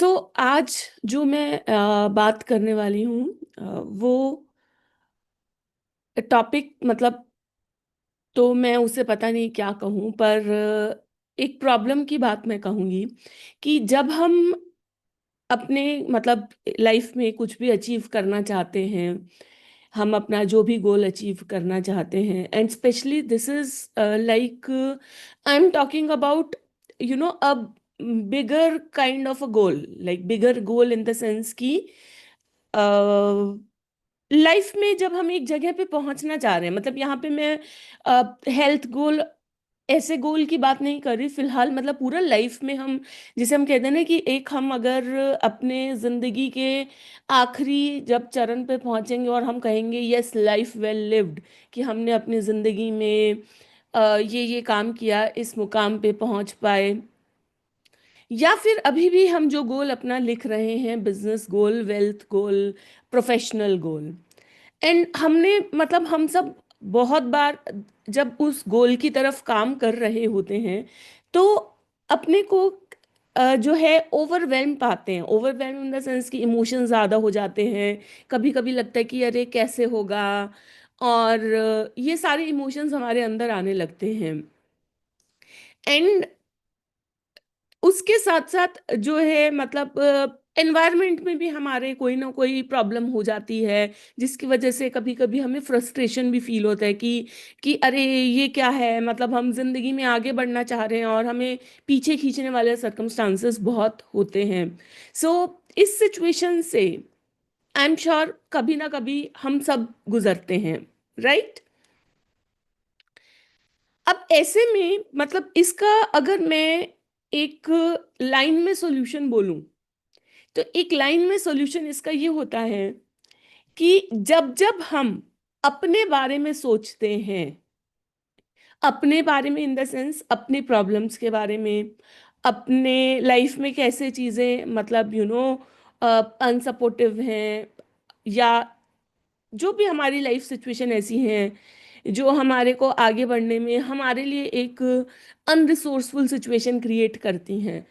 आज जो मैं बात करने वाली हूँ वो टॉपिक मतलब तो मैं उसे पता नहीं क्या कहूँ पर एक प्रॉब्लम की बात मैं कहूँगी कि जब हम अपने मतलब लाइफ में कुछ भी अचीव करना चाहते हैं, हम अपना जो भी गोल अचीव करना चाहते हैं and specially this is like I am talking about a bigger kind of a goal, like bigger goal in the sense कि लाइफ में जब हम एक जगह पे पहुंचना चाह रहे हैं, मतलब यहाँ पे मैं हेल्थ गोल ऐसे गोल की बात नहीं कर रही फिलहाल, मतलब पूरा लाइफ में हम जिसे हम कहते हैं ना कि एक हम अगर अपने जिंदगी के आखिरी जब चरण पे पहुंचेंगे और हम कहेंगे यस लाइफ वेल लिव्ड, कि हमने अपनी जिंदगी में ये काम किया, इस मुकाम पे पहुंच पाए, या फिर अभी भी हम जो गोल अपना लिख रहे हैं, business goal, wealth goal, professional goal, and हमने मतलब हम सब बहुत बार जब उस गोल की तरफ काम कर रहे होते हैं तो अपने को जो है ओवरवेल्म पाते हैं। ओवरवेल्म इन द सेंस कि इमोशन ज़्यादा हो जाते हैं, कभी कभी लगता है कि अरे कैसे होगा, और ये सारे इमोशंस हमारे अंदर आने लगते हैं। एंड उसके साथ साथ जो है मतलब एनवायरनमेंट में भी हमारे कोई ना कोई प्रॉब्लम हो जाती है, जिसकी वजह से कभी कभी हमें फ्रस्ट्रेशन भी फील होता है कि अरे ये क्या है, मतलब हम जिंदगी में आगे बढ़ना चाह रहे हैं और हमें पीछे खींचने वाले सर्कमस्टांसेस बहुत होते हैं। सो इस सिचुएशन से आई एम श्योर कभी ना कभी हम सब गुजरते हैं, राइट? अब ऐसे में मतलब इसका अगर मैं एक लाइन में सॉल्यूशन बोलूं, तो एक लाइन में सॉल्यूशन इसका ये होता है कि जब जब हम अपने बारे में सोचते हैं, अपने बारे में इन द सेंस अपने प्रॉब्लम्स के बारे में, अपने लाइफ में कैसे चीज़ें मतलब अनसपोर्टिव हैं, या जो भी हमारी लाइफ सिचुएशन ऐसी हैं जो हमारे को आगे बढ़ने में हमारे लिए एक अनरिसोर्सफुल सिचुएशन क्रिएट करती हैं,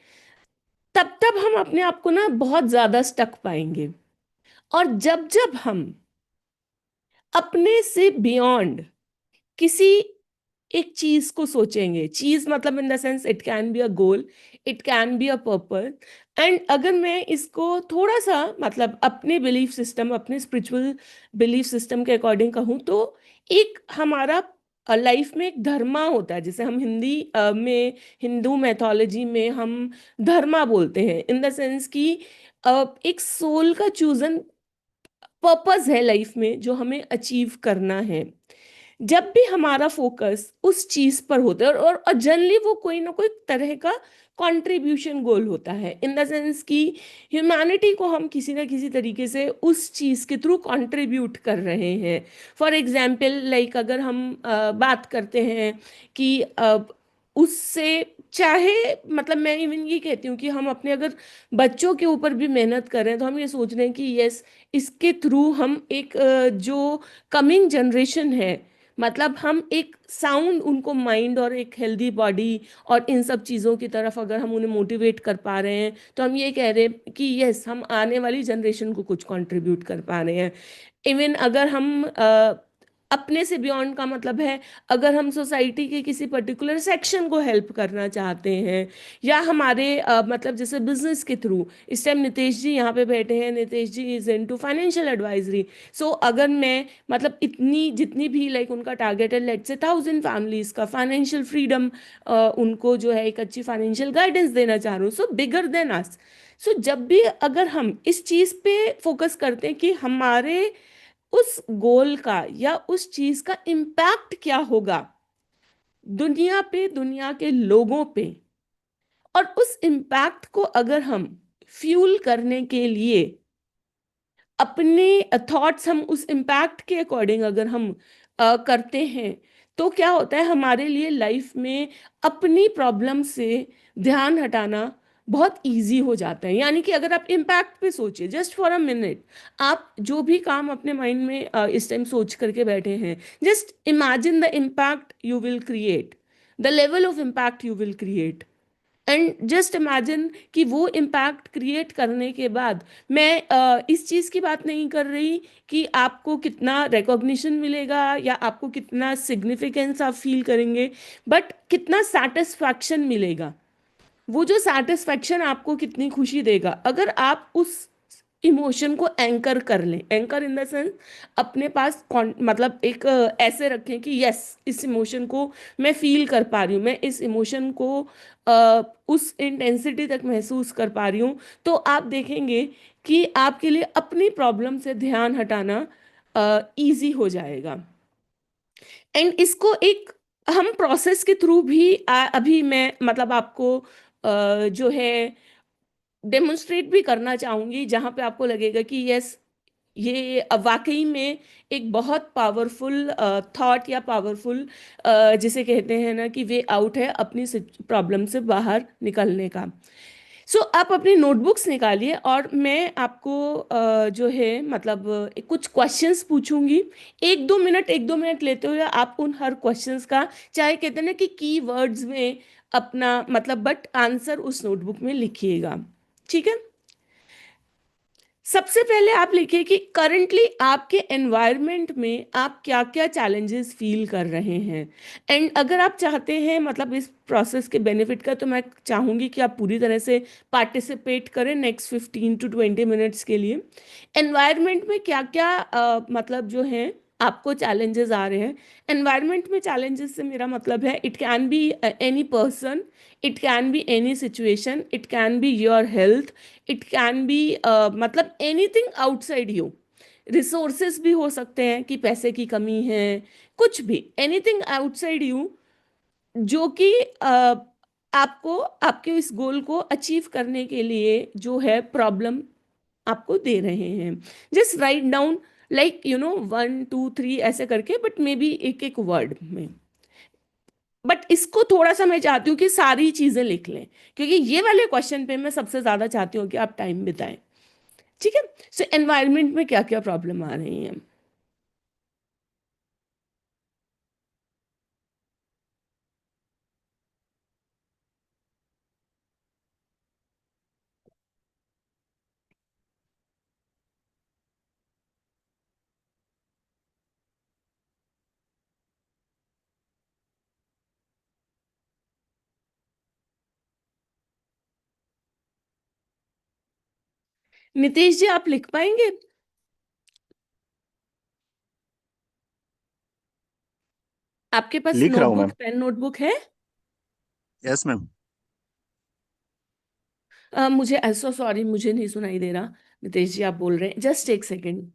तब तब हम अपने आप को ना बहुत ज़्यादा स्टक पाएंगे। और जब जब हम अपने से बियॉन्ड किसी एक चीज को सोचेंगे, चीज मतलब in the sense it can be a goal, it can be a purpose, and अगर मैं इसको थोड़ा सा मतलब अपने बिलीफ सिस्टम, अपने स्पिरिचुअल बिलीफ सिस्टम के अकॉर्डिंग कहूँ तो एक हमारा लाइफ में एक धर्मा होता है, जिसे हम हिंदी में, हिंदू मैथोलॉजी में हम धर्मा बोलते हैं, इन द सेंस कि एक सोल का चूजन पर्पस है लाइफ में जो हमें अचीव करना है। जब भी हमारा फोकस उस चीज पर होता है और जनरली वो कोई ना कोई तरह का कंट्रीब्यूशन गोल होता है, इन द सेंस कि ह्यूमैनिटी को हम किसी ना किसी तरीके से उस चीज के थ्रू कंट्रीब्यूट कर रहे हैं। फॉर एग्जाम्पल लाइक अगर हम बात करते हैं कि उससे चाहे मतलब मैं इवन ये कहती हूँ कि हम अपने अगर बच्चों के ऊपर भी मेहनत कर रहे हैं तो हम ये सोच रहे हैं कि यस इसके थ्रू हम एक जो कमिंग जनरेशन है, मतलब हम एक साउंड उनको माइंड और एक हेल्दी बॉडी और इन सब चीज़ों की तरफ अगर हम उन्हें मोटिवेट कर पा रहे हैं तो हम ये कह रहे हैं कि यस हम आने वाली जनरेशन को कुछ कंट्रीब्यूट कर पा रहे हैं। इवन अगर हम अपने से बियॉन्ड का मतलब है, अगर हम सोसाइटी के किसी पर्टिकुलर सेक्शन को हेल्प करना चाहते हैं, या हमारे मतलब जैसे बिजनेस के थ्रू, इस टाइम नितेश जी यहाँ पे बैठे हैं, नितेश जी इज इनटू फाइनेंशियल एडवाइजरी। सो अगर मैं मतलब इतनी जितनी भी लाइक उनका टारगेट है लेट्स से 1000 फैमिलीज का फाइनेंशियल फ्रीडम, उनको जो है एक अच्छी फाइनेंशियल गाइडेंस देना चाह रहा हूँ, सो बिगर देन अस। सो जब भी अगर हम इस चीज पे फोकस करते हैं कि हमारे उस गोल का या उस चीज का इम्पैक्ट क्या होगा दुनिया पे, दुनिया के लोगों पे, और उस इम्पैक्ट को अगर हम फ्यूल करने के लिए अपने थॉट्स हम उस इम्पैक्ट के अकॉर्डिंग अगर हम करते हैं, तो क्या होता है हमारे लिए लाइफ में अपनी प्रॉब्लम से ध्यान हटाना बहुत इजी हो जाता है। यानी कि अगर आप इम्पैक्ट पे सोचिए जस्ट फॉर अ मिनट, आप जो भी काम अपने माइंड में इस टाइम सोच करके बैठे हैं, just imagine the impact you will create, the level of impact you will create, and just imagine कि वो इम्पैक्ट क्रिएट करने के बाद मैं इस चीज़ की बात नहीं कर रही कि आपको कितना रिकॉग्निशन मिलेगा या आपको कितना सिग्निफिकेंस आप फील करेंगे, बट कितना सेटिस्फैक्शन मिलेगा। वो जो सेटिस्फैक्शन आपको कितनी खुशी देगा अगर आप उस इमोशन को एंकर कर लें, एंकर इन द सेंस अपने पास मतलब एक ऐसे रखें कि यस, इस इमोशन को मैं फील कर पा रही हूँ, मैं इस इमोशन को उस इंटेंसिटी तक महसूस कर पा रही हूँ। तो आप देखेंगे कि आपके लिए अपनी प्रॉब्लम से ध्यान हटाना इजी हो जाएगा। एंड इसको एक हम प्रोसेस के थ्रू भी अभी मैं मतलब आपको जो है डेमोन्स्ट्रेट भी करना चाहूंगी, जहां पे आपको लगेगा कि यस, ये वाकई में एक बहुत पावरफुल थॉट या पावरफुल जिसे कहते हैं ना कि वे आउट है अपनी प्रॉब्लम से बाहर निकलने का। सो आप अपनी नोटबुक्स निकालिए और मैं आपको जो है मतलब कुछ क्वेश्चंस पूछूंगी। एक दो मिनट लेते हुए आप उन हर क्वेश्चंस का, चाहे कहते हैं ना कि की वर्ड्स में अपना मतलब, बट आंसर उस नोटबुक में लिखिएगा। ठीक है। सबसे पहले आप लिखिए कि करंटली आपके एनवायरनमेंट में आप क्या क्या चैलेंजेस फील कर रहे हैं। एंड अगर आप चाहते हैं मतलब इस प्रोसेस के बेनिफिट का, तो मैं चाहूंगी कि आप पूरी तरह से पार्टिसिपेट करें नेक्स्ट 15 to 20 मिनट्स के लिए। एनवायरनमेंट में क्या क्या मतलब जो है आपको चैलेंजेस आ रहे हैं। एनवायरनमेंट में चैलेंजेस से मेरा मतलब है it can be any person, it can be any situation, it can be your health, it can be मतलब एनीथिंग आउटसाइड यू। रिसोर्सेस भी हो सकते हैं कि पैसे की कमी है, कुछ भी, एनीथिंग आउटसाइड यू जो कि आपको आपके इस गोल को अचीव करने के लिए जो है प्रॉब्लम आपको दे रहे हैं। जस्ट राइट डाउन, लाइक 1 2 3 ऐसे करके, बट मे बी एक एक वर्ड में। बट इसको थोड़ा सा मैं चाहती हूँ कि सारी चीजें लिख लें, क्योंकि ये वाले क्वेश्चन पे मैं सबसे ज्यादा चाहती हूँ कि आप टाइम बिताएं। ठीक है। सो एनवायरनमेंट में क्या क्या प्रॉब्लम आ रही हैं। नितेश जी, आप लिख पाएंगे? आपके पास लिख रहा हूँ नोटबुक, मैम। पेन नोटबुक है? Yes ma'am. मुझे ऐसा, सॉरी, मुझे नहीं सुनाई दे रहा। नितेश जी आप बोल रहे हैं, जस्ट एक सेकेंड।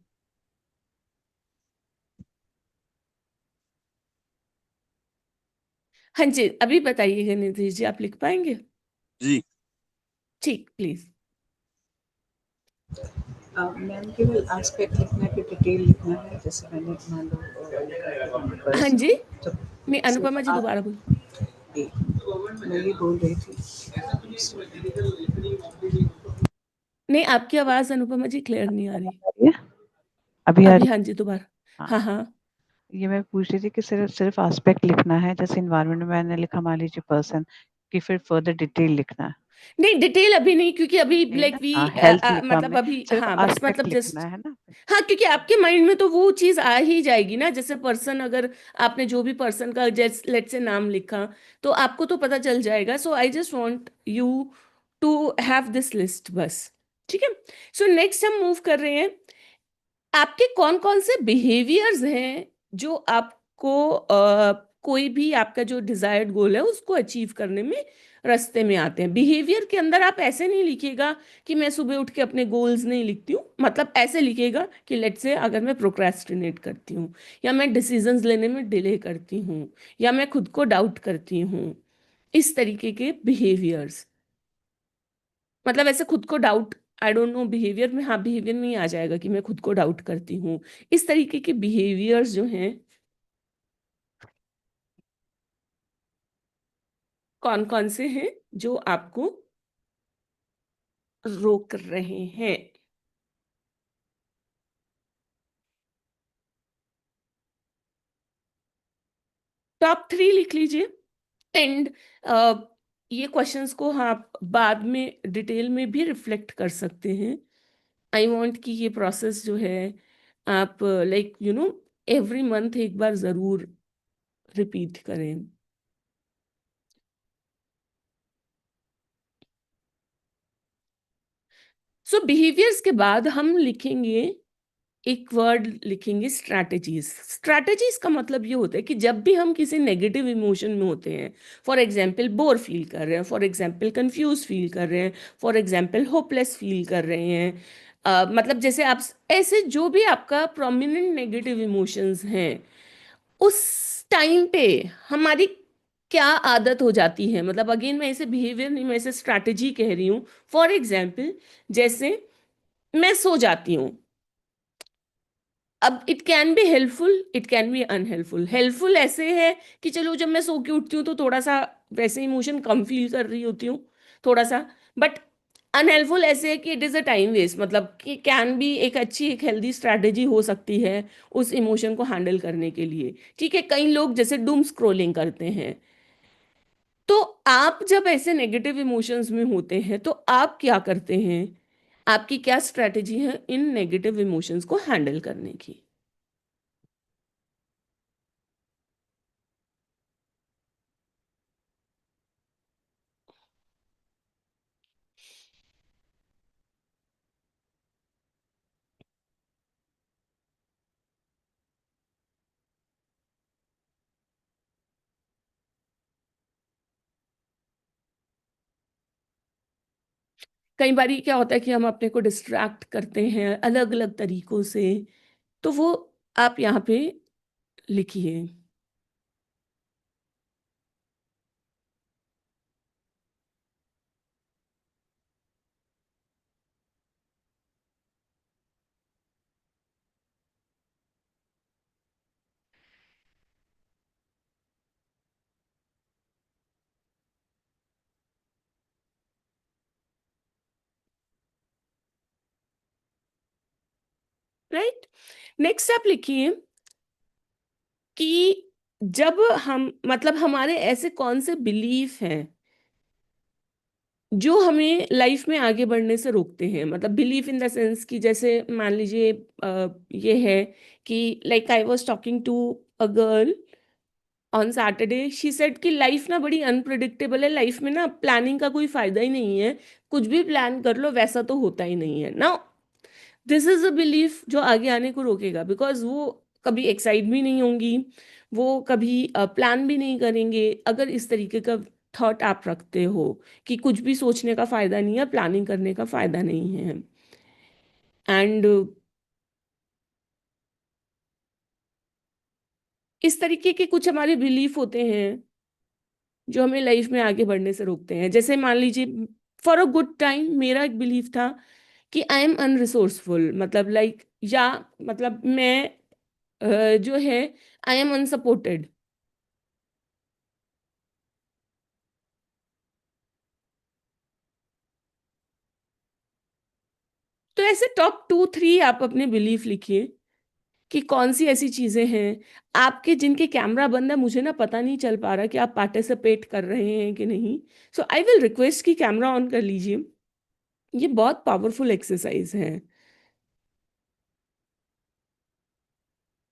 हाँ जी, अभी बताइएगा नितेश जी, आप लिख पाएंगे? जी। ठीक, प्लीज। मैम केवल एस्पेक्ट लिखना है कि डिटेल लिखना है? जैसे मैंने मान लो हाँ जी, पर्सन तो नहीं, अनुपमा सिर्फ जी आप दोबारा बोल। मैं ये बोल रही थी। नहीं, आपकी आवाज अनुपमा जी क्लियर नहीं आ रही। ये अभी आ अभी रही? हाँ जी, दोबारा। हाँ, हाँ हाँ। ये मैं पूछ रही थी कि सिर्फ सिर्फ एस्पेक्ट लिखना है, जैसे इन्वायरमेंट में मैंने लिखा मान लीजिए पर्सन, कि फिर फर्दर डिटेल लिखना है? नहीं, डिटेल अभी नहीं, क्योंकि अभी नहीं लाइक ना, वी हाँ हेल्थ लिखा मतलब हमने, अभी सिर्फ हाँ, बस एस्पेक्ट मतलब लिखना जस्ट। है ना? हाँ, क्योंकि आपके माइंड में तो वो चीज आ ही जाएगी ना, जैसे पर्सन, अगर आपने जो भी पर्सन का जैसे लेट से नाम लिखा, तो आपको तो पता चल जाएगा। So I just want you to have this list बस। ठीक है। सो नेक्स्ट हम मूव कर रहे हैं। आपके कौन कौन से बिहेवियर्स हैं जो आपको कोई भी आपका जो डिजायर्ड गोल है उसको अचीव करने में रास्ते में आते हैं। बिहेवियर के अंदर आप ऐसे नहीं लिखिएगा कि मैं सुबह उठ के अपने गोल्स नहीं लिखती हूँ, मतलब ऐसे लिखिएगा कि लेट्स से अगर मैं प्रोक्रेस्टिनेट करती हूँ, या मैं डिसीजंस लेने में डिले करती हूँ, या मैं खुद को डाउट करती हूँ, इस तरीके के बिहेवियर्स। मतलब ऐसे खुद को doubt, I don't know, behaviour में, हाँ बिहेवियर में ही आ जाएगा कि मैं खुद को डाउट करती हूँ। इस तरीके के बिहेवियर्स जो हैं, कौन कौन से हैं जो आपको रोक रहे हैं। टॉप 3 लिख लीजिए। एंड ये क्वेश्चंस को आप बाद में डिटेल में भी रिफ्लेक्ट कर सकते हैं। आई वांट कि ये प्रोसेस जो है आप लाइक एवरी मंथ एक बार ज़रूर रिपीट करें। सो बिहेवियर्स के बाद हम लिखेंगे, एक वर्ड लिखेंगे, स्ट्रैटेजीज। स्ट्रैटेजीज का मतलब ये होता है कि जब भी हम किसी नेगेटिव इमोशन में होते हैं, फॉर एग्जाम्पल बोर फील कर रहे हैं, फॉर एग्जाम्पल कंफ्यूज फील कर रहे हैं, फॉर एग्जाम्पल होपलेस फील कर रहे हैं, मतलब जैसे आप ऐसे जो भी आपका प्रोमिनेंट नेगेटिव इमोशंस हैं, उस टाइम पे हमारी क्या आदत हो जाती है, मतलब अगेन मैं इसे बिहेवियर नहीं, मैं इसे स्ट्रैटेजी कह रही हूँ। फॉर एग्जाम्पल जैसे मैं सो जाती हूँ। अब it can be helpful, it can be unhelpful. Helpful ऐसे है कि चलो जब मैं सो के उठती हूँ तो थोड़ा सा वैसे इमोशन कम फील कर रही होती हूँ, थोड़ा सा। बट अनहेल्पफुल ऐसे है कि it is a time waste, मतलब कि कैन बी एक अच्छी एक हेल्दी स्ट्रैटेजी हो सकती है उस इमोशन को हैंडल करने के लिए। ठीक है, कई लोग जैसे डूम स्क्रोलिंग करते हैं। तो आप जब ऐसे नेगेटिव इमोशंस में होते हैं तो आप क्या करते हैं, आपकी क्या स्ट्रैटेजी है इन नेगेटिव इमोशंस को हैंडल करने की? कई बारी क्या होता है कि हम अपने को डिस्ट्रैक्ट करते हैं अलग अलग तरीकों से, तो वो आप यहाँ पे लिखिए। राइट, नेक्स्ट आप लिखिए कि जब हम मतलब हमारे ऐसे कौन से बिलीफ हैं जो हमें लाइफ में आगे बढ़ने से रोकते हैं। मतलब बिलीफ इन द सेंस कि जैसे मान लीजिए ये है कि like I was talking to a girl on Saturday, she said कि लाइफ ना बड़ी अनप्रिडिक्टेबल है, लाइफ में ना प्लानिंग का कोई फायदा ही नहीं है, कुछ भी प्लान कर लो वैसा तो होता ही नहीं है ना। दिस इज अ बिलीफ जो आगे आने को रोकेगा, बिकॉज वो कभी एक्साइट भी नहीं होंगी, वो कभी प्लान भी नहीं करेंगे। अगर इस तरीके का थॉट आप रखते हो कि कुछ भी सोचने का फायदा नहीं है, प्लानिंग करने का फायदा नहीं है, एंड इस तरीके के कुछ हमारे बिलीफ होते हैं जो हमें लाइफ में आगे बढ़ने से रोकते हैं। जैसे मान लीजिए फॉर अ गुड टाइम मेरा एक बिलीफ था कि आई एम अनरिसोर्सफुल, मतलब लाइक या मतलब मैं जो है आई एम अनसपोर्टेड। तो ऐसे टॉप 2 3 आप अपने बिलीफ लिखिए कि कौन सी ऐसी चीजें हैं आपके जिनके कैमरा बंद है, मुझे ना पता नहीं चल पा रहा कि आप पार्टिसिपेट कर रहे हैं कि नहीं। सो आई विल रिक्वेस्ट कि कैमरा ऑन कर लीजिए, ये बहुत पावरफुल एक्सरसाइज है।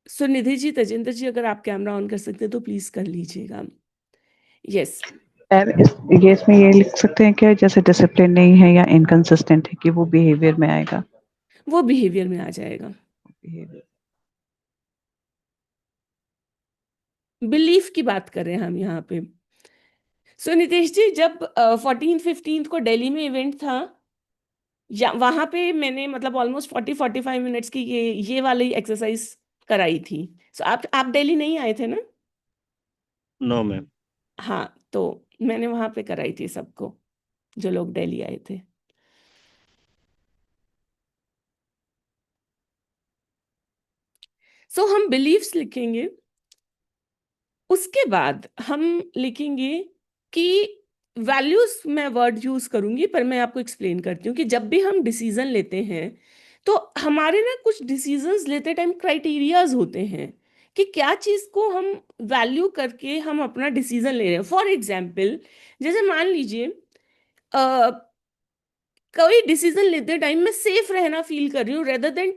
सो निधि जी, तजिंदर जी, अगर आप कैमरा ऑन कर सकते हैं तो प्लीज कर लीजिएगा। यस। ये इसमें ये लिख सकते हैं क्या, जैसे डिसिप्लिन नहीं है या इनकंसिस्टेंट है, कि वो बिहेवियर में आएगा? वो बिहेवियर में आ जाएगा। बिहेवियर। बिलीफ की बात कर रहे हैं हम यहाँ पे। सो नितेश जी, जब 14 15 को दिल्ली में इवेंट था, या वहां पे मैंने मतलब ऑलमोस्ट 40 45 मिनट्स की ये वाली एक्सरसाइज कराई थी। सो आप दिल्ली नहीं आए थे ना? No ma'am. हाँ, तो मैंने वहां पे कराई थी सबको जो लोग दिल्ली आए थे। सो हम बिलीव्स लिखेंगे, उसके बाद हम लिखेंगे कि वैल्यूज, मैं वर्ड यूज करूंगी पर मैं आपको एक्सप्लेन करती हूँ कि जब भी हम डिसीजन लेते हैं तो हमारे ना कुछ डिसीजंस लेते टाइम क्राइटेरियाज होते हैं कि क्या चीज को हम वैल्यू करके हम अपना डिसीजन ले रहे हैं। फॉर एग्जाम्पल, जैसे मान लीजिए कोई डिसीजन लेते टाइम मैं सेफ रहना फील कर रही हूँ, रेदर देन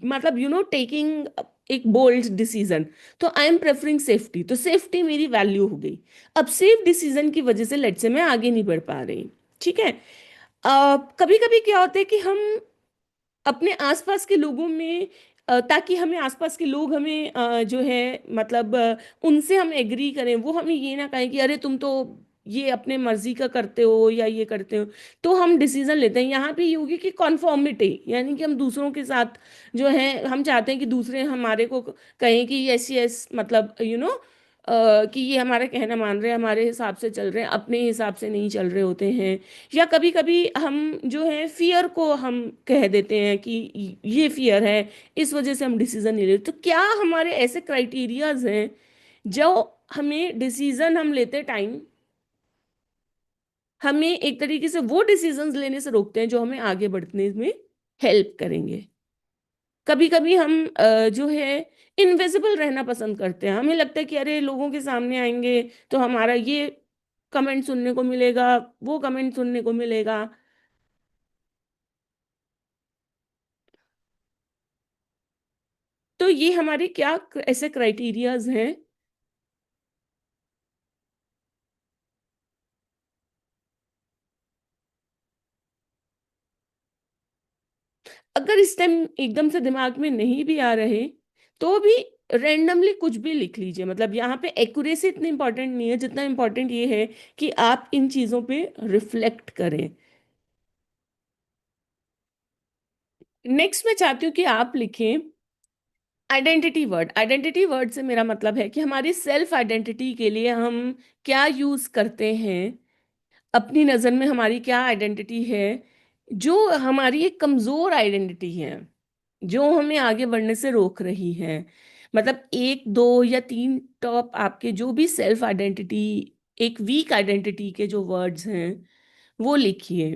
मतलब टेकिंग एक बोल्ड डिसीजन, तो आई एम प्रेफरिंग सेफ्टी, तो सेफ्टी मेरी वैल्यू हो गई। अब सेफ डिसीजन की वजह से लेट से मैं आगे नहीं बढ़ पा रही। ठीक है। कभी कभी क्या होता है कि हम अपने आसपास के लोगों में ताकि हमें आसपास के लोग हमें जो है मतलब उनसे हम एग्री करें, वो हमें ये ना कहें कि अरे तुम तो ये अपने मर्जी का करते हो या ये करते हो, तो हम डिसीजन लेते हैं। यहाँ पे ये होगी कि कॉन्फॉर्मिटी, यानी कि हम दूसरों के साथ जो है हम चाहते हैं कि दूसरे हमारे को कहें कि यस यस, मतलब कि ये हमारा कहना मान रहे हैं, हमारे हिसाब से चल रहे हैं, अपने हिसाब से नहीं चल रहे होते हैं। या कभी कभी हम जो है फियर को हम कह देते हैं कि ये फियर है, इस वजह से हम डिसीजन नहीं लेते। तो क्या हमारे ऐसे क्राइटेरियाज हैं जो हमें डिसीजन हम लेते टाइम हमें एक तरीके से वो डिसीजंस लेने से रोकते हैं जो हमें आगे बढ़ने में हेल्प करेंगे। कभी कभी हम जो है इनविजिबल रहना पसंद करते हैं। हमें लगता है कि अरे लोगों के सामने आएंगे तो हमारा ये कमेंट सुनने को मिलेगा, वो कमेंट सुनने को मिलेगा। तो ये हमारे क्या ऐसे क्राइटेरियाज हैं। अगर इस टाइम एकदम से दिमाग में नहीं भी आ रहे तो भी रेंडमली कुछ भी लिख लीजिए। मतलब यहाँ पे एक्यूरेसी इतनी इंपॉर्टेंट नहीं है जितना इंपॉर्टेंट ये है कि आप इन चीजों पे रिफ्लेक्ट करें। नेक्स्ट मैं चाहती हूँ कि आप लिखें आइडेंटिटी वर्ड। आइडेंटिटी वर्ड से मेरा मतलब है कि हमारी सेल्फ आइडेंटिटी के लिए हम क्या यूज करते हैं। अपनी नज़र में हमारी क्या आइडेंटिटी है जो हमारी एक कमजोर आइडेंटिटी है, जो हमें आगे बढ़ने से रोक रही है। मतलब एक दो या तीन टॉप आपके जो भी सेल्फ आइडेंटिटी, एक वीक आइडेंटिटी के जो वर्ड्स हैं वो लिखिए।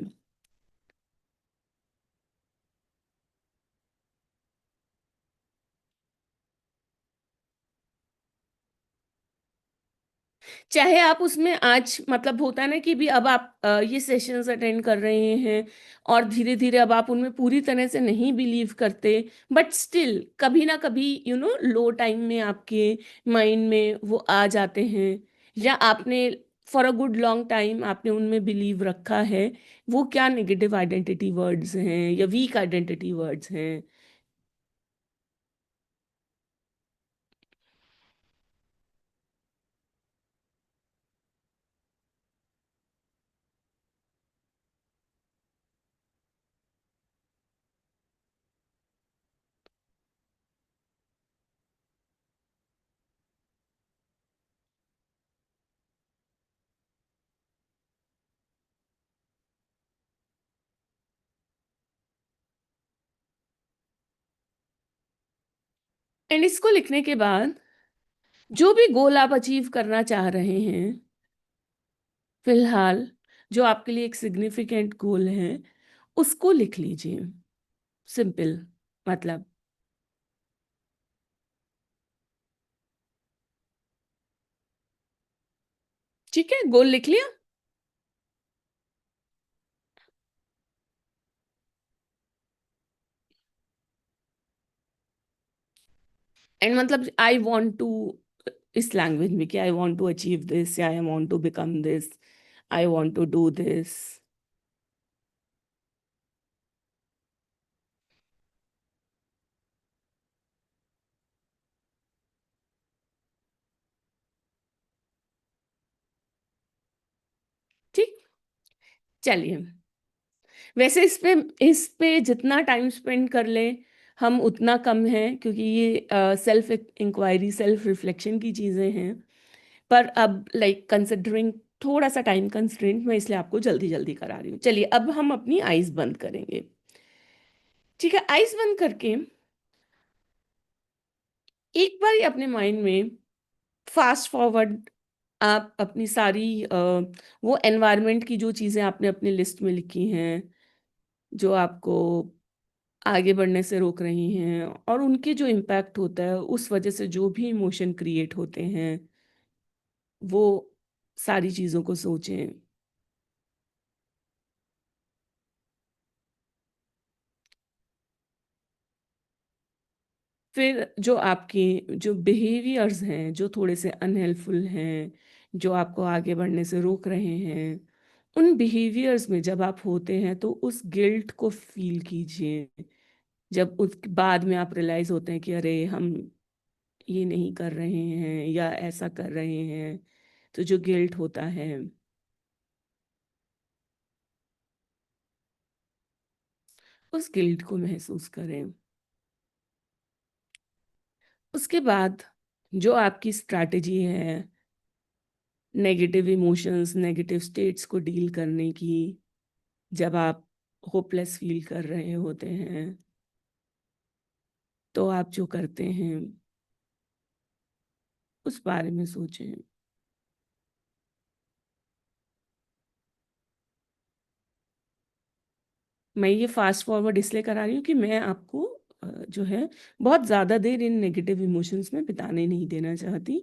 चाहे आप उसमें आज मतलब होता है ना कि भी अब आप ये सेशंस अटेंड कर रहे हैं और धीरे धीरे अब आप उनमें पूरी तरह से नहीं बिलीव करते, बट स्टिल कभी ना कभी लो टाइम में आपके माइंड में वो आ जाते हैं, या आपने for a good long time आपने उनमें बिलीव रखा है। वो क्या नेगेटिव आइडेंटिटी वर्ड्स हैं या वीक आइडेंटिटी वर्ड्स हैं। एंड इसको लिखने के बाद जो भी गोल आप अचीव करना चाह रहे हैं फिलहाल, जो आपके लिए एक सिग्निफिकेंट गोल है, उसको लिख लीजिए। सिंपल, मतलब ठीक है, गोल लिख लिया। एंड मतलब आई वांट टू, इस लैंग्वेज में कि I want to achieve this या I want to become this, I want to do this. ठीक। चलिए, वैसे इस पे जितना टाइम स्पेंड कर लें हम उतना कम है, क्योंकि ये सेल्फ इंक्वायरी सेल्फ रिफ्लेक्शन की चीज़ें हैं। पर अब लाइक कंसिडरिंग थोड़ा सा टाइम कंस्ट्रेंट, मैं इसलिए आपको जल्दी जल्दी करा रही हूँ। चलिए अब हम अपनी आईज बंद करेंगे। ठीक है, आईज बंद करके एक बार ही अपने माइंड में फास्ट फॉरवर्ड आप अपनी सारी वो एनवायरनमेंट की जो चीज़ें आपने अपनी लिस्ट में लिखी हैं, जो आपको आगे बढ़ने से रोक रही हैं, और उनके जो इम्पैक्ट होता है उस वजह से जो भी इमोशन क्रिएट होते हैं, वो सारी चीज़ों को सोचें। फिर जो आपके जो बिहेवियर्स हैं जो थोड़े से अनहेल्पफुल हैं, जो आपको आगे बढ़ने से रोक रहे हैं, उन बिहेवियर्स में जब आप होते हैं तो उस गिल्ट को फील कीजिए। जब उस बाद में आप रियलाइज होते हैं कि अरे हम ये नहीं कर रहे हैं या ऐसा कर रहे हैं, तो जो गिल्ट होता है, उस गिल्ट को महसूस करें। उसके बाद जो आपकी स्ट्रैटेजी है नेगेटिव इमोशंस, नेगेटिव स्टेट्स को डील करने की, जब आप होपलेस फील कर रहे होते हैं, तो आप जो करते हैं उस बारे में सोचें। मैं ये फास्ट फॉरवर्ड इसलिए करा रही हूँ कि मैं आपको जो है बहुत ज़्यादा देर इन नेगेटिव इमोशंस में बिताने नहीं देना चाहती।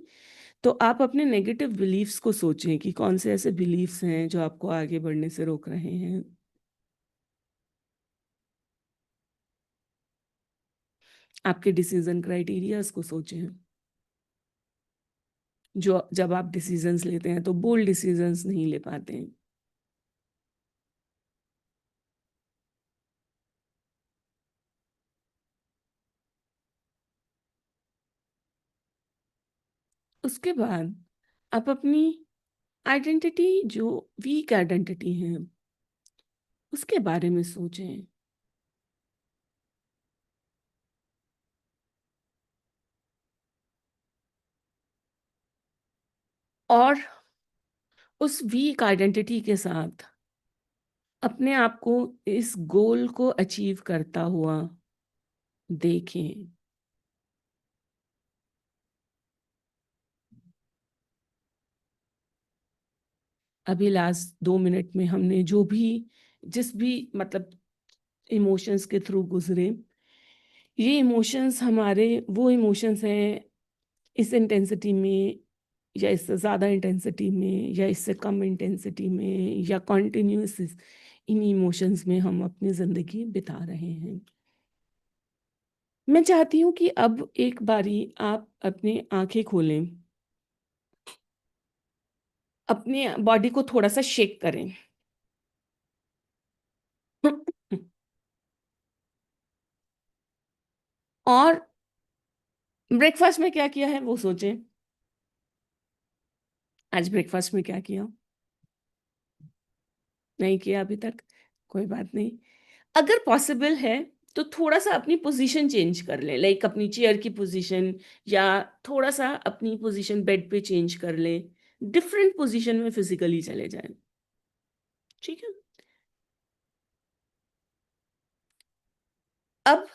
तो आप अपने नेगेटिव बिलीफ्स को सोचें कि कौन से ऐसे बिलीफ्स हैं जो आपको आगे बढ़ने से रोक रहे हैं। आपके डिसीजन क्राइटेरियाज को सोचें। जो जब आप डिसीजंस लेते हैं तो बोल्ड डिसीजंस नहीं ले पाते हैं। उसके बाद आप अपनी आइडेंटिटी, जो वीक आइडेंटिटी है, उसके बारे में सोचें। और उस वीक आइडेंटिटी के साथ अपने आप को इस गोल को अचीव करता हुआ देखें। अभी लास्ट 2 मिनट में हमने जो भी जिस भी मतलब इमोशंस के थ्रू गुजरे, ये इमोशंस हमारे वो इमोशंस हैं इस इंटेंसिटी में या इससे ज़्यादा इंटेंसिटी में या इससे कम इंटेंसिटी में या कॉन्टिन्यूस इन इमोशंस में हम अपनी ज़िंदगी बिता रहे हैं। मैं चाहती हूँ कि अब एक बारी आप अपनी आंखें खोलें, अपने बॉडी को थोड़ा सा शेक करें। और ब्रेकफास्ट में क्या किया है वो सोचें। आज ब्रेकफास्ट में क्या किया? नहीं किया अभी तक, कोई बात नहीं। अगर पॉसिबल है तो थोड़ा सा अपनी पोजीशन चेंज कर लें, लाइक अपनी चेयर की पोजीशन, या थोड़ा सा अपनी पोजीशन बेड पे चेंज कर लें। डिफरेंट पोजीशन में फिजिकली चले जाएं। ठीक है। अब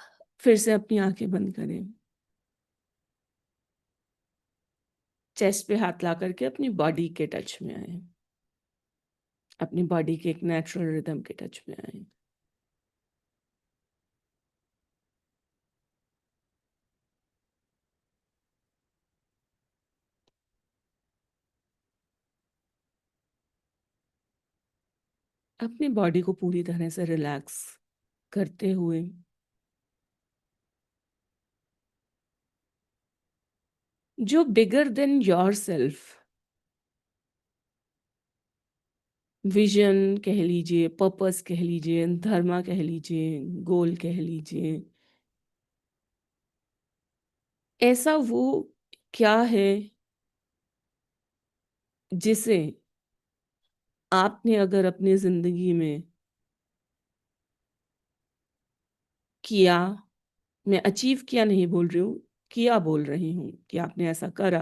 फिर से अपनी आंखें बंद करें। चेस्ट पे हाथ ला करके अपनी बॉडी के टच में आए, अपनी बॉडी के एक नेचुरल रिदम के टच में आए। अपनी बॉडी को पूरी तरह से रिलैक्स करते हुए जो bigger then your self vision कह लीजिए, पर्पस कह लीजिए, धर्मा कह लीजिए, गोल कह लीजिए, ऐसा वो क्या है जिसे आपने अगर अपनी जिंदगी में किया, मैं अचीव किया नहीं बोल रही हूँ, किया बोल रही हूँ कि आपने ऐसा करा,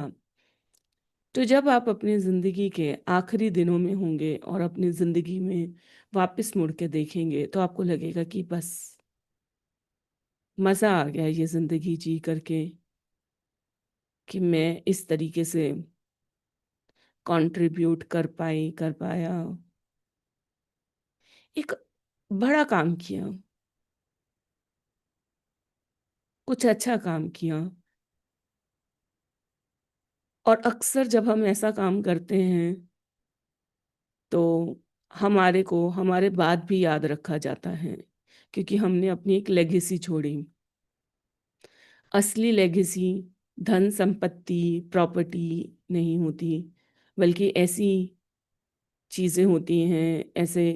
तो जब आप अपनी जिंदगी के आखिरी दिनों में होंगे और अपनी जिंदगी में वापस मुड़ के देखेंगे तो आपको लगेगा कि बस मजा आ गया ये जिंदगी जी करके, कि मैं इस तरीके से कंट्रीब्यूट कर पाया, एक बड़ा काम किया। कुछ अच्छा काम किया। और अक्सर जब हम ऐसा काम करते हैं तो हमारे को हमारे बाद भी याद रखा जाता है, क्योंकि हमने अपनी एक लेगेसी छोड़ी। असली लेगेसी धन संपत्ति प्रॉपर्टी नहीं होती, बल्कि ऐसी चीज़ें होती हैं, ऐसे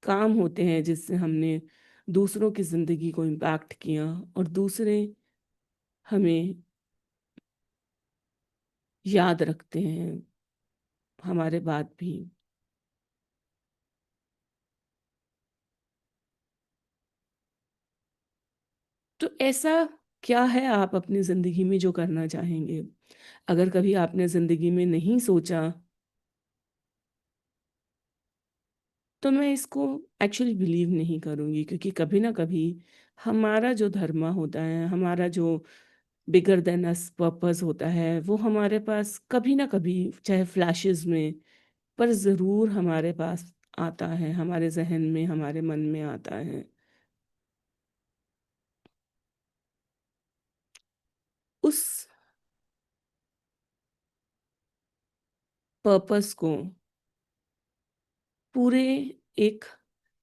काम होते हैं जिससे हमने दूसरों की ज़िंदगी को इम्पैक्ट किया और दूसरे हमें याद रखते हैं हमारे बाद भी। तो ऐसा क्या है आप अपनी ज़िंदगी में जो करना चाहेंगे? अगर कभी आपने ज़िंदगी में नहीं सोचा, तो मैं इसको एक्चुअली बिलीव नहीं करूँगी, क्योंकि कभी ना कभी हमारा जो धर्म होता है, हमारा जो बिगर देन अस पर्पस होता है, वो हमारे पास कभी ना कभी, चाहे फ्लैशेस में, पर ज़रूर हमारे पास आता है, हमारे ज़हन में, हमारे मन में आता है। उस पर्पस को पूरे एक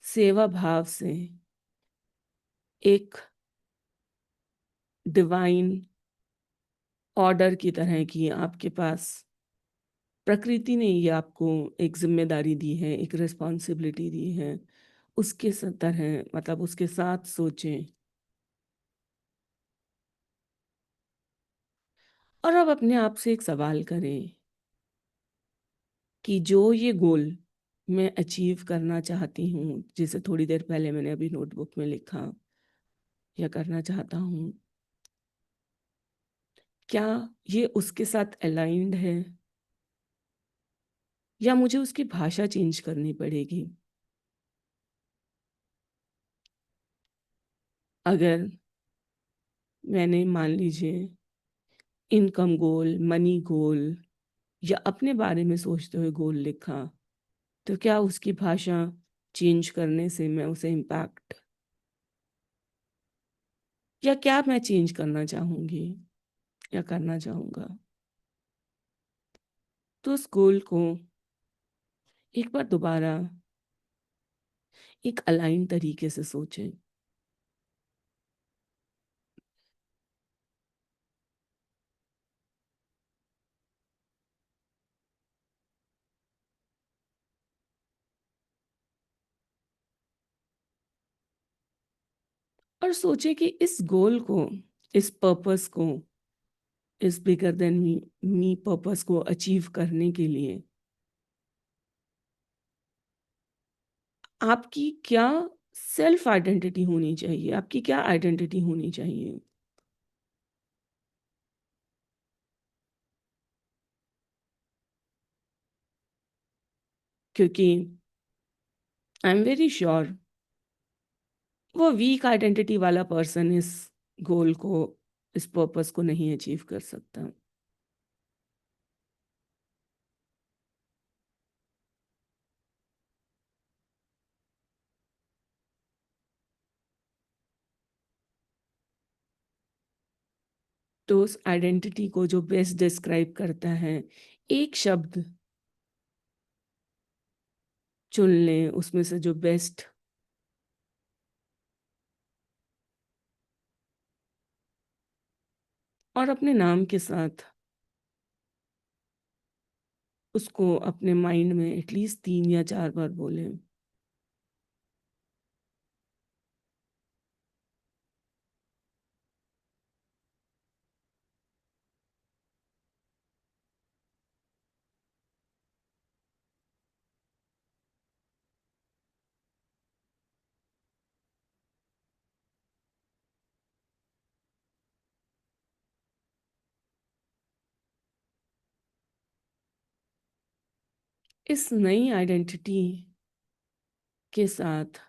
सेवा भाव से, एक डिवाइन ऑर्डर की तरह की आपके पास प्रकृति ने ये आपको एक ज़िम्मेदारी दी है, एक रिस्पॉन्सिबिलिटी दी है, उसके तरह, मतलब उसके साथ सोचें। और अब अपने आप से एक सवाल करें कि जो ये गोल मैं अचीव करना चाहती हूँ, जिसे थोड़ी देर पहले मैंने अभी नोटबुक में लिखा, या करना चाहता हूँ, क्या ये उसके साथ अलाइंड है, या मुझे उसकी भाषा चेंज करनी पड़ेगी? अगर मैंने, मान लीजिए, इनकम गोल, मनी गोल या अपने बारे में सोचते हुए गोल लिखा, तो क्या उसकी भाषा चेंज करने से मैं उसे इम्पैक्ट, या क्या मैं चेंज करना चाहूँगी या करना चाहूँगा? तो उस गोल को एक बार दोबारा एक अलाइन तरीके से सोचें। और सोचें कि इस गोल को, इस पर्पस को, इस बिगर देन मी पर्पस को अचीव करने के लिए आपकी क्या सेल्फ आइडेंटिटी होनी चाहिए, आपकी क्या आइडेंटिटी होनी चाहिए? क्योंकि आई एम वेरी श्योर वो वीक आइडेंटिटी वाला पर्सन इस गोल को, इस पर्पस को नहीं अचीव कर सकता। तो उस आइडेंटिटी को जो बेस्ट डिस्क्राइब करता है, एक शब्द चुन लें उसमें से जो बेस्ट, और अपने नाम के साथ उसको अपने माइंड में एटलीस्ट 3 या 4 बार बोलें। इस नई आइडेंटिटी के साथ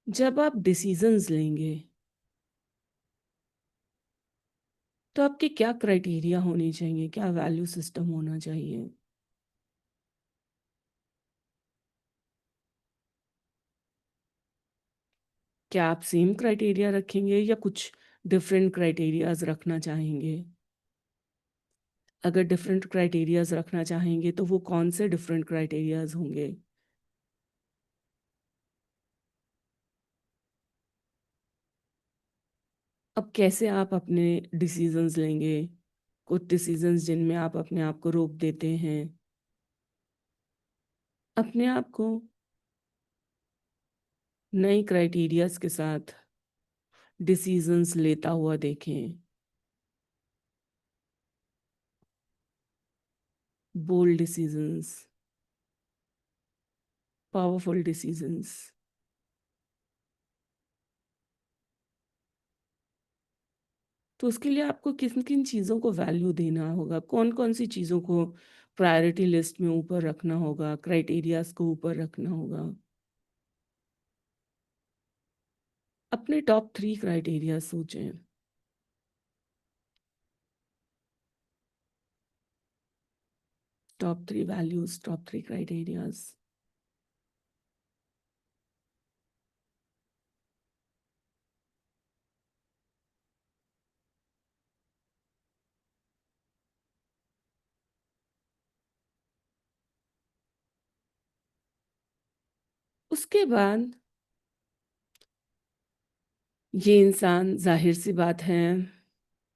जब आप डिसीजंस लेंगे, तो आपके क्या क्राइटेरिया होने चाहिए, क्या वैल्यू सिस्टम होना चाहिए? क्या आप सेम क्राइटेरिया रखेंगे या कुछ डिफरेंट क्राइटेरियाज रखना चाहेंगे? अगर डिफरेंट क्राइटेरियाज रखना चाहेंगे तो वो कौन से डिफरेंट क्राइटेरियाज होंगे? अब कैसे आप अपने डिसीजंस लेंगे? कुछ डिसीजंस जिनमें आप अपने आप को रोक देते हैं। अपने आप को नए क्राइटेरियाज के साथ डिसीजंस लेता हुआ देखें। Bold decisions, powerful decisions. तो उसके लिए आपको किन किन चीज़ों को वैल्यू देना होगा, कौन कौन सी चीज़ों को प्रायोरिटी लिस्ट में ऊपर रखना होगा, क्राइटेरियाज को ऊपर रखना होगा। अपने टॉप 3 क्राइटेरिया सोचें। Top 3 values, top 3 criterias. उसके बाद ये इंसान, जाहिर सी बात है,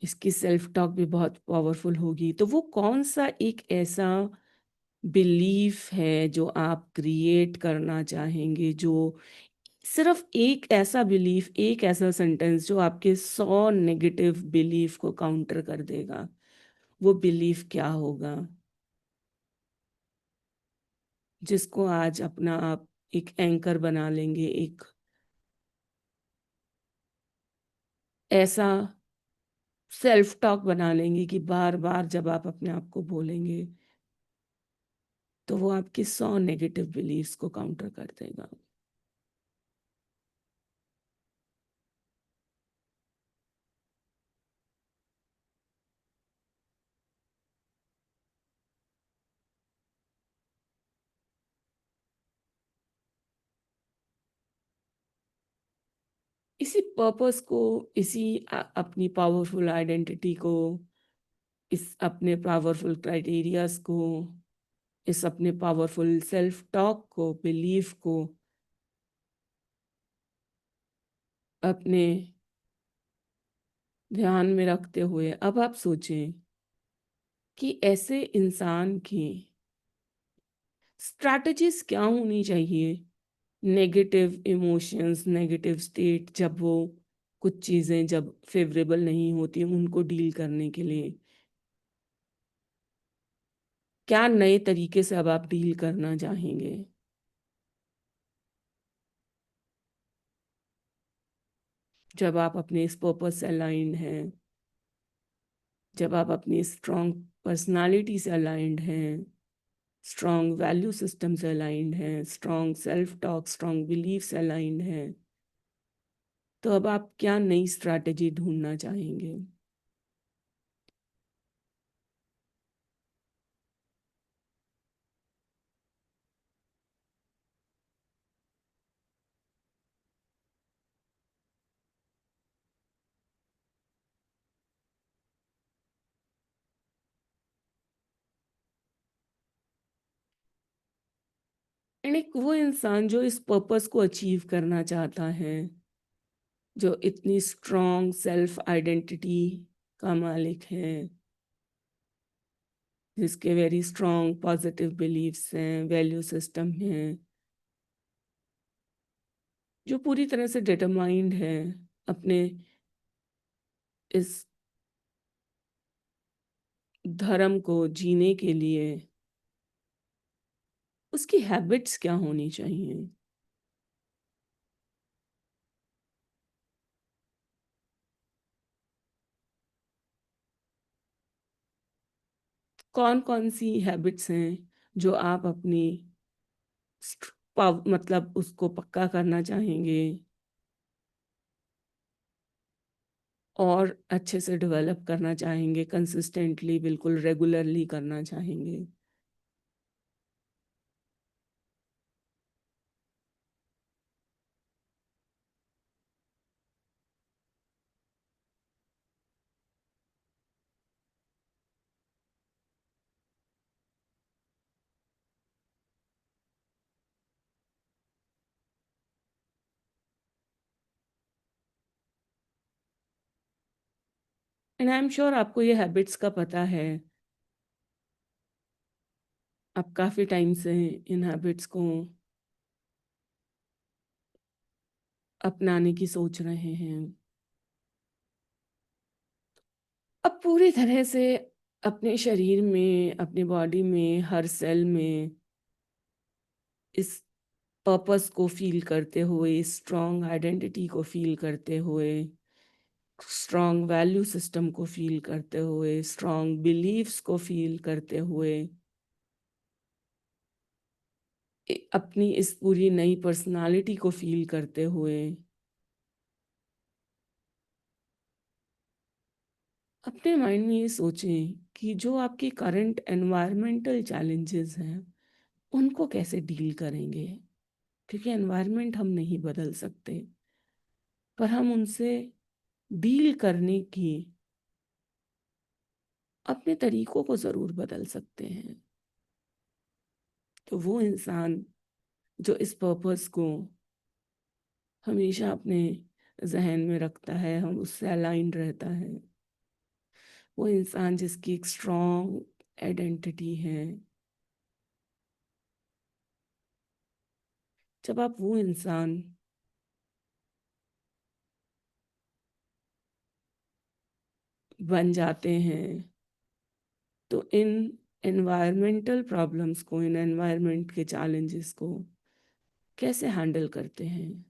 इसकी सेल्फ टॉक भी बहुत पावरफुल होगी। तो वो कौन सा एक ऐसा बिलीफ है जो आप क्रिएट करना चाहेंगे, जो सिर्फ एक ऐसा बिलीफ, एक ऐसा सेंटेंस जो आपके 100 नेगेटिव बिलीफ को काउंटर कर देगा? वो बिलीफ क्या होगा जिसको आज अपना आप एक एंकर बना लेंगे, एक ऐसा सेल्फ टॉक बना लेंगे कि बार बार जब आप अपने आप को बोलेंगे तो वो आपके 100 नेगेटिव बिलीफ्स को काउंटर कर देगा? इसी पर्पस को, इसी अपनी पावरफुल आइडेंटिटी को, इस अपने पावरफुल क्राइटेरियाज को, इस अपने पावरफुल सेल्फ टॉक को, बिलीफ को अपने ध्यान में रखते हुए अब आप सोचें कि ऐसे इंसान की स्ट्रैटेजीज क्या होनी चाहिए नेगेटिव इमोशंस, नेगेटिव स्टेट, जब वो कुछ चीज़ें जब फेवरेबल नहीं होती उनको डील करने के लिए। क्या नए तरीके से अब आप डील करना चाहेंगे जब आप अपने इस पर्पस से अलाइंड हैं, जब आप अपनी स्ट्रॉन्ग पर्सनालिटी से अलाइंड हैं, स्ट्रॉन्ग वैल्यू सिस्टम से अलाइंड हैं, strong self talk, strong belief से अलाइंड हैं? तो अब आप क्या नई स्ट्रैटेजी ढूंढना चाहेंगे? एंड एक वो इंसान जो इस पर्पस को अचीव करना चाहता है, जो इतनी स्ट्रॉन्ग सेल्फ आइडेंटिटी का मालिक है, जिसके वेरी स्ट्रॉन्ग पॉजिटिव बिलीफ्स हैं, वैल्यू सिस्टम हैं, जो पूरी तरह से डिटरमाइंड है अपने इस धर्म को जीने के लिए, उसकी हैबिट्स क्या होनी चाहिए? कौन कौन सी हैबिट्स हैं जो आप अपनी मतलब उसको पक्का करना चाहेंगे और अच्छे से डेवलप करना चाहेंगे, कंसिस्टेंटली, बिल्कुल रेगुलरली करना चाहेंगे? एंड आई एम श्योर आपको ये हैबिट्स का पता है, आप काफ़ी टाइम से इन हैबिट्स को अपनाने की सोच रहे हैं। अब पूरी तरह से अपने शरीर में, अपने बॉडी में, हर सेल में इस पर्पस को फील करते हुए, स्ट्रॉन्ग आइडेंटिटी को फील करते हुए, स्ट्रॉन्ग वैल्यू सिस्टम को फील करते हुए, स्ट्रॉन्ग बिलीव्स को फील करते हुए, अपनी इस पूरी नई पर्सनालिटी को फील करते हुए अपने माइंड में ये सोचें कि जो आपकी करंट एनवायरमेंटल चैलेंजेस हैं उनको कैसे डील करेंगे। क्योंकि एनवायरनमेंट हम नहीं बदल सकते, पर हम उनसे डील करने की अपने तरीकों को ज़रूर बदल सकते हैं। तो वो इंसान जो इस पर्पस को हमेशा अपने जहन में रखता है, हम उससे अलाइंड रहता है, वो इंसान जिसकी एक स्ट्रॉन्ग आइडेंटिटी है, जब आप वो इंसान बन जाते हैं तो इन एनवायरमेंटल प्रॉब्लम्स को, इन एनवायरमेंट के चैलेंजेस को कैसे हैंडल करते हैं।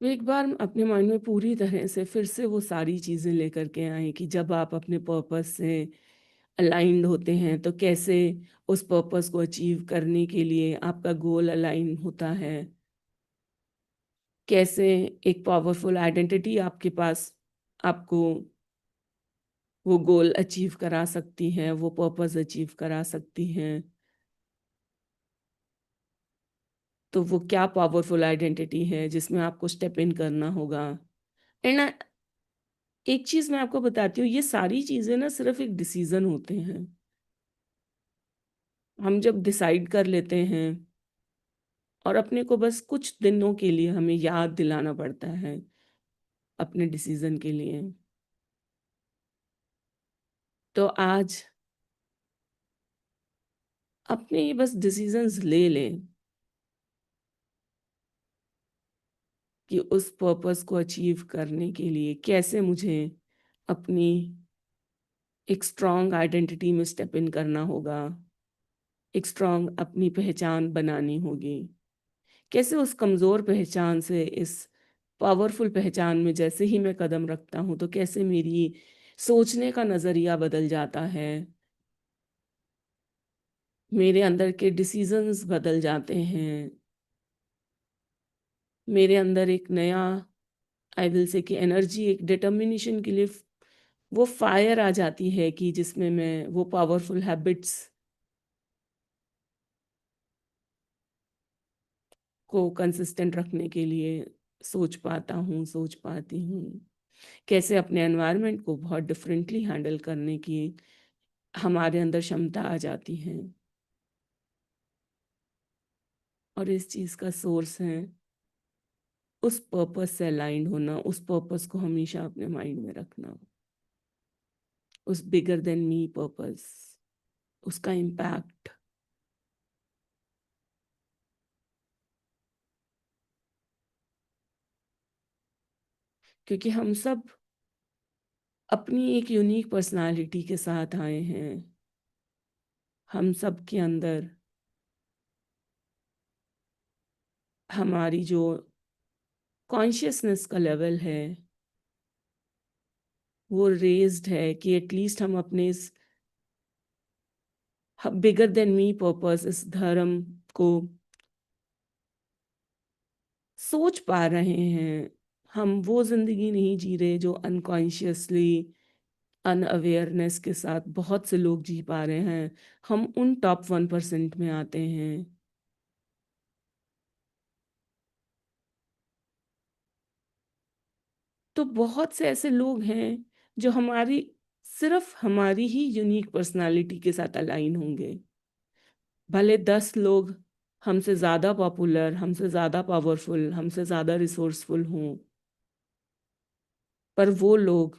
तो एक बार अपने माइंड में पूरी तरह से फिर से वो सारी चीज़ें लेकर के आए कि जब आप अपने पर्पस से अलाइंड होते हैं तो कैसे उस पर्पस को अचीव करने के लिए आपका गोल अलाइन होता है, कैसे एक पावरफुल आइडेंटिटी आपके पास आपको वो गोल अचीव करा सकती है, वो पर्पस अचीव करा सकती है। तो वो क्या पावरफुल आइडेंटिटी है जिसमें आपको स्टेप इन करना होगा। एंड एक चीज़ मैं आपको बताती हूँ, ये सारी चीज़ें ना सिर्फ एक डिसीजन होते हैं। हम जब डिसाइड कर लेते हैं और अपने को बस कुछ दिनों के लिए हमें याद दिलाना पड़ता है अपने डिसीजन के लिए। तो आज अपने ये बस डिसीजंस ले लें कि उस पर्पस को अचीव करने के लिए कैसे मुझे अपनी एक स्ट्रॉन्ग आइडेंटिटी में स्टेप इन करना होगा, एक स्ट्रॉन्ग अपनी पहचान बनानी होगी, कैसे उस कमज़ोर पहचान से इस पावरफुल पहचान में जैसे ही मैं कदम रखता हूँ तो कैसे मेरी सोचने का नज़रिया बदल जाता है, मेरे अंदर के डिसीजंस बदल जाते हैं, मेरे अंदर एक नया, आई विल से कि एनर्जी, एक डिटर्मिनेशन के लिए वो फायर आ जाती है कि जिसमें मैं वो पावरफुल हैबिट्स को कंसिस्टेंट रखने के लिए सोच पाता हूँ, सोच पाती हूँ। कैसे अपने एनवायरनमेंट को बहुत डिफरेंटली हैंडल करने की हमारे अंदर क्षमता आ जाती है। और इस चीज़ का सोर्स है उस पर्पस से अलाइंड होना, उस पर्पस को हमेशा अपने माइंड में रखना, उस बिगर देन मी पर्पस, उसका इम्पैक्ट। क्योंकि हम सब अपनी एक यूनिक पर्सनालिटी के साथ आए हैं, हम सब के अंदर हमारी जो कॉन्शियसनेस का लेवल है वो रेज्ड है कि एटलीस्ट हम अपने इस बिगर देन मी पर्पस, इस धर्म को सोच पा रहे हैं, हम वो जिंदगी नहीं जी रहे जो अनकॉन्शियसली अनअवेयरनेस के साथ बहुत से लोग जी पा रहे हैं। हम उन टॉप 1% में आते हैं। तो बहुत से ऐसे लोग हैं जो सिर्फ हमारी ही यूनिक पर्सनालिटी के साथ अलाइन होंगे। भले 10 लोग हमसे ज़्यादा पॉपुलर, हमसे ज़्यादा पावरफुल, हमसे ज़्यादा रिसोर्सफुल हों, पर वो लोग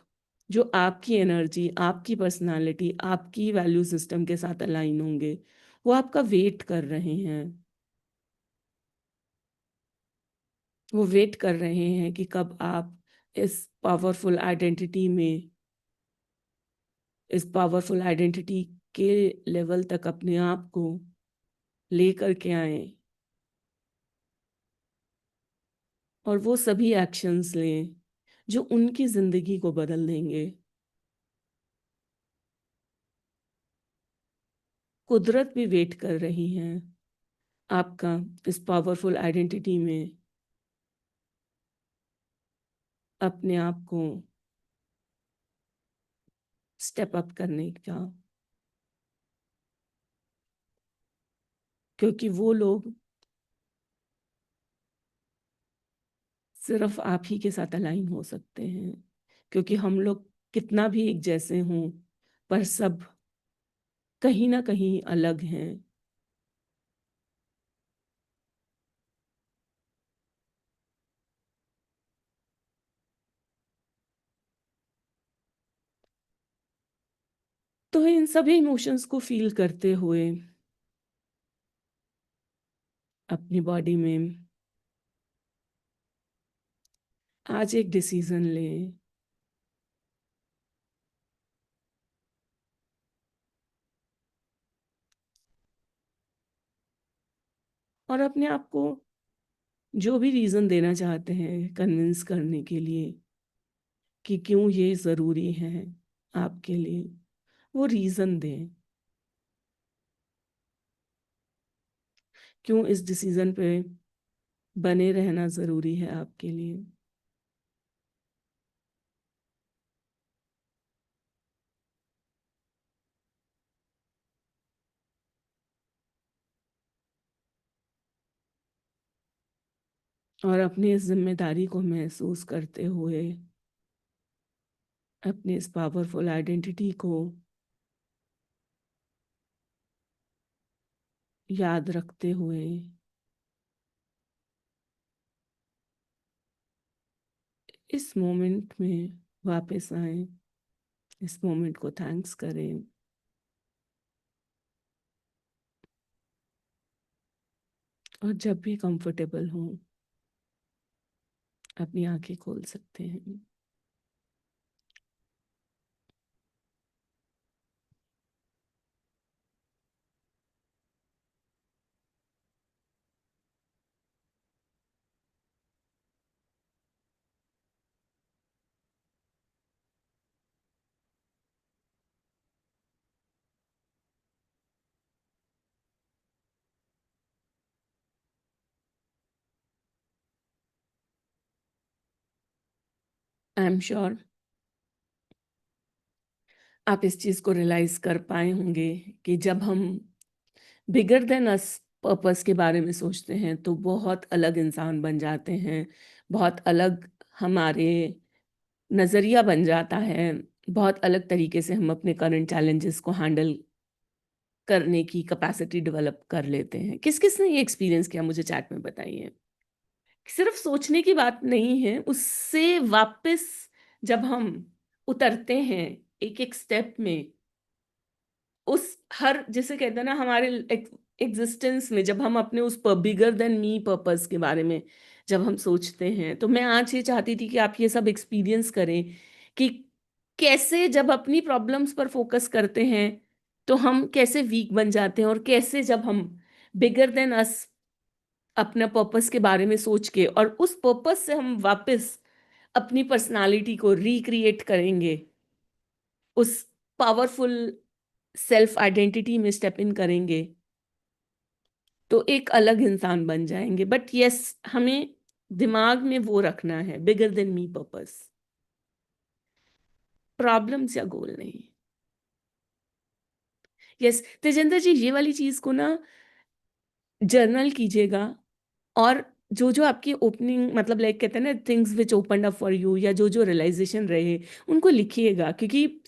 जो आपकी एनर्जी, आपकी पर्सनालिटी, आपकी वैल्यू सिस्टम के साथ अलाइन होंगे, वो आपका वेट कर रहे हैं। वो वेट कर रहे हैं कि कब आप इस पावरफुल आइडेंटिटी के लेवल तक अपने आप को लेकर के आए और वो सभी एक्शंस लें जो उनकी जिंदगी को बदल देंगे। कुदरत भी वेट कर रही है आपका इस पावरफुल आइडेंटिटी में अपने आप को स्टेप अप करने का, क्योंकि वो लोग सिर्फ आप ही के साथ अलाइन हो सकते हैं। क्योंकि हम लोग कितना भी एक जैसे हों, पर सब कहीं ना कहीं अलग हैं। तो इन सभी इमोशंस को फील करते हुए अपनी बॉडी में आज एक डिसीजन लें। और अपने आप को जो भी रीज़न देना चाहते हैं कन्विंस करने के लिए कि क्यों ये ज़रूरी है आपके लिए, वो रीज़न दें। क्यों इस डिसीजन पे बने रहना ज़रूरी है आपके लिए। और अपनी इस जिम्मेदारी को महसूस करते हुए अपनी इस पावरफुल आइडेंटिटी को याद रखते हुए इस मोमेंट में वापस आए, इस मोमेंट को थैंक्स करें और जब भी कंफर्टेबल हो अपनी आंखें खोल सकते हैं। आई एम श्योर आप इस चीज को रियलाइज कर पाए होंगे कि जब हम बिगर देन अस पर्पस के बारे में सोचते हैं तो बहुत अलग इंसान बन जाते हैं, बहुत अलग हमारे नजरिया बन जाता है, बहुत अलग तरीके से हम अपने करंट चैलेंजेस को हैंडल करने की कैपेसिटी डेवलप कर लेते हैं। किस किस ने ये एक्सपीरियंस किया मुझे चैट में बताइए। सिर्फ सोचने की बात नहीं है, उससे वापस जब हम उतरते हैं एक एक स्टेप में, उस हर जिसे कहते हैं ना हमारे एग्जिस्टेंस में, जब हम अपने उस बिगर देन मी पर्पस के बारे में जब हम सोचते हैं, तो मैं आज ये चाहती थी कि आप ये सब एक्सपीरियंस करें कि कैसे जब अपनी प्रॉब्लम्स पर फोकस करते हैं तो हम कैसे वीक बन जाते हैं, और कैसे जब हम बिगर देन अस अपना पर्पस के बारे में सोच के और उस पर्पस से हम वापस अपनी पर्सनालिटी को रिक्रिएट करेंगे, उस पावरफुल सेल्फ आइडेंटिटी में स्टेप इन करेंगे, तो एक अलग इंसान बन जाएंगे। बट यस, हमें दिमाग में वो रखना है, bigger than me purpose, problems या गोल नहीं। यस तेजेंद्र जी, ये वाली चीज को ना जर्नल कीजिएगा, और जो जो आपकी ओपनिंग मतलब लाइक कहते हैं ना, things which open up for you, या जो जो रियलाइजेशन रहे उनको लिखिएगा, क्योंकि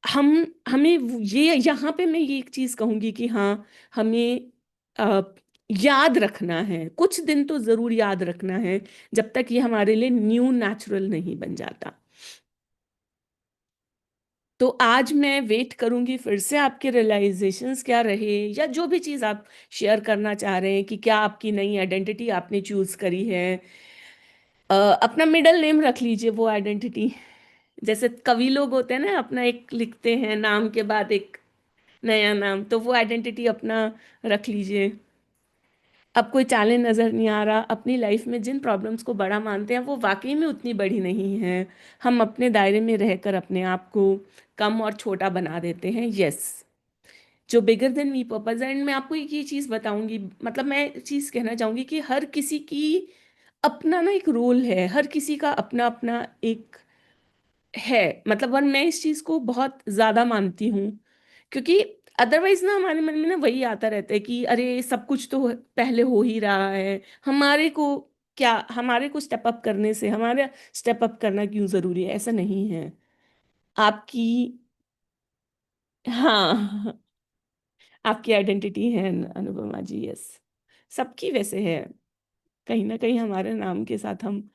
हमें ये यहाँ पे मैं ये एक चीज कहूंगी कि हाँ, हमें अ, याद रखना है, कुछ दिन तो जरूर याद रखना है, जब तक ये हमारे लिए न्यू नेचुरल नहीं बन जाता। तो आज मैं वेट करूंगी फिर से आपके रियलाइजेशंस क्या रहे, या जो भी चीज़ आप शेयर करना चाह रहे हैं कि क्या आपकी नई आइडेंटिटी आपने चूज करी है। अपना मिडिल नेम रख लीजिए, वो आइडेंटिटी, जैसे कवि लोग होते हैं ना, अपना एक लिखते हैं नाम के बाद एक नया नाम, तो वो आइडेंटिटी अपना रख लीजिए। अब कोई चैलेंज नज़र नहीं आ रहा अपनी लाइफ में, जिन प्रॉब्लम्स को बड़ा मानते हैं वो वाकई में उतनी बड़ी नहीं है, हम अपने दायरे में रहकर अपने आप को कम और छोटा बना देते हैं। यस, जो bigger than we purpose. And मैं आपको एक ये चीज़ बताऊंगी, मतलब मैं चीज़ कहना चाहूंगी कि हर किसी की अपना ना एक रोल है, हर किसी का अपना अपना एक है, मतलब, और मैं इस चीज़ को बहुत ज़्यादा मानती हूँ, क्योंकि अदरवाइज ना हमारे मन में ना वही आता रहता है कि अरे सब कुछ तो पहले हो ही रहा है, हमारे को क्या, हमारे को स्टेप अप करने से, हमारे स्टेप अप करना क्यों ज़रूरी है? ऐसा नहीं है। आपकी, हाँ, आपकी आइडेंटिटी है अनुपमा जी, यस, सबकी वैसे है, कहीं ना कहीं हमारे नाम के साथ हम